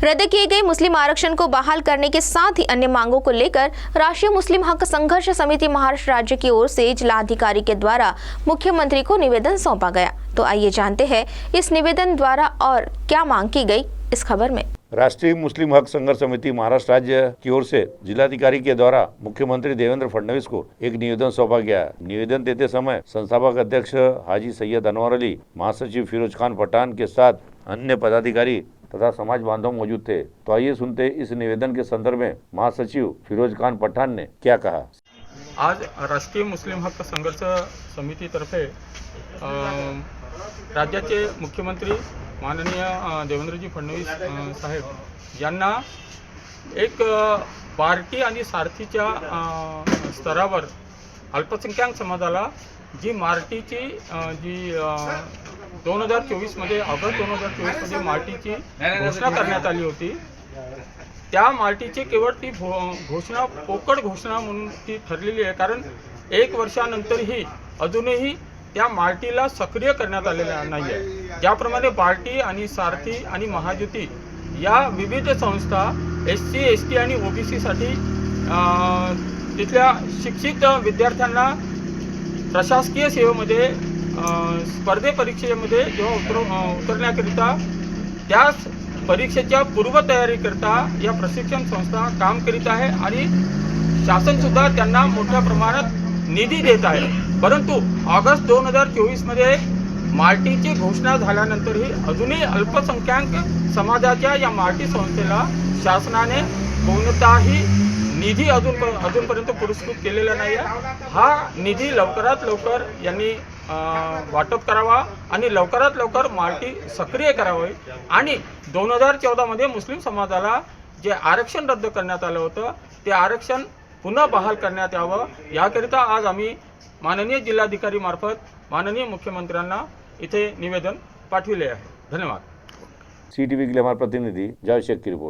रद्द किए गए मुस्लिम आरक्षण को बहाल करने के साथ ही अन्य मांगों को लेकर राष्ट्रीय मुस्लिम हक संघर्ष समिति महाराष्ट्र राज्य की ओर से जिलाधिकारी के द्वारा मुख्यमंत्री को निवेदन सौंपा गया। तो आइए जानते हैं इस निवेदन द्वारा और क्या मांग की गई इस खबर में। राष्ट्रीय मुस्लिम हक संघर्ष समिति महाराष्ट्र राज्य की ओर से जिलाधिकारी के द्वारा मुख्यमंत्री देवेंद्र फडणवीस को एक निवेदन सौंपा गया। निवेदन देते समय संस्थापक अध्यक्ष हाजी सैयद अनवर अली, महासचिव फिरोज खान पठान के साथ अन्य पदाधिकारी तथा समाज बांधव मौजूद थे। तो आइए सुनते इस निवेदन के संदर्भ में महासचिव फिरोज खान पठान ने क्या कहा। आज राष्ट्रीय मुस्लिम हक्क संघर्ष समितीतर्फे राज्याचे मुख्यमंत्री माननीय देवेंद्रजी फडणवीस साहेब यांना एक बार्टी आणि सारथीच्या स्तरावर अल्पसंख्याक समाजाला जी मार्टीची जी 2024 मध्ये ऑगस्ट 2024 मध्ये मार्टीची घोषणा करण्यात आली होती, त्या मार्टीची केवळ ती घोषणा पोकळ घोषणा म्हणून ती ठरलेली आहे। कारण 1 वर्षानंतरही अजूनही त्या मार्टीला सक्रिय करण्यात आलेला नाही आहे। ज्याप्रमाणे बार्टी आणि सारथी आणि महायुती या विविध संस्था SC ST आणि OBC साठी तिथल्या शिक्षित विद्यार्थ्यांना प्रशासकीय सेवेमध्ये स्पर्धे परीक्षेमध्ये जेव्हा उतरण्याकरिता त्या परीक्षेच्या पूर्वतयारीकरिता या प्रशिक्षण संस्था काम करीत आहे आणि शासन सुद्धा त्यांना मोठ्या प्रमाणात निधी देत आहे। परंतु ऑगस्ट 2024 मध्ये मार्टीची घोषणा झाल्यानंतरही अजूनही अल्पसंख्याक समाजाच्या या मार्टी संस्थेला शासनाने कोणताही निधी अजूनपर्यंत पुरस्कृत केलेला नाही आहे। हा निधी लवकरात लवकर यांनी वाटप करावा आणि लवकरात लवकर मार्टी सक्रिय करावी आणि 2014 मध्ये मुस्लिम समाजाला जे आरक्षण रद्द करण्यात आलं होतं ते आरक्षण पुन्हा बहाल करण्यात यावं, याकरिता आज आम्ही माननीय जिल्हाधिकारी मार्फत माननीय मुख्यमंत्र्यांना इथे निवेदन पाठविले आहे। धन्यवाद। CTV के लिए हमारे प्रतिनिधि जावेद शेख की रिपोर्ट।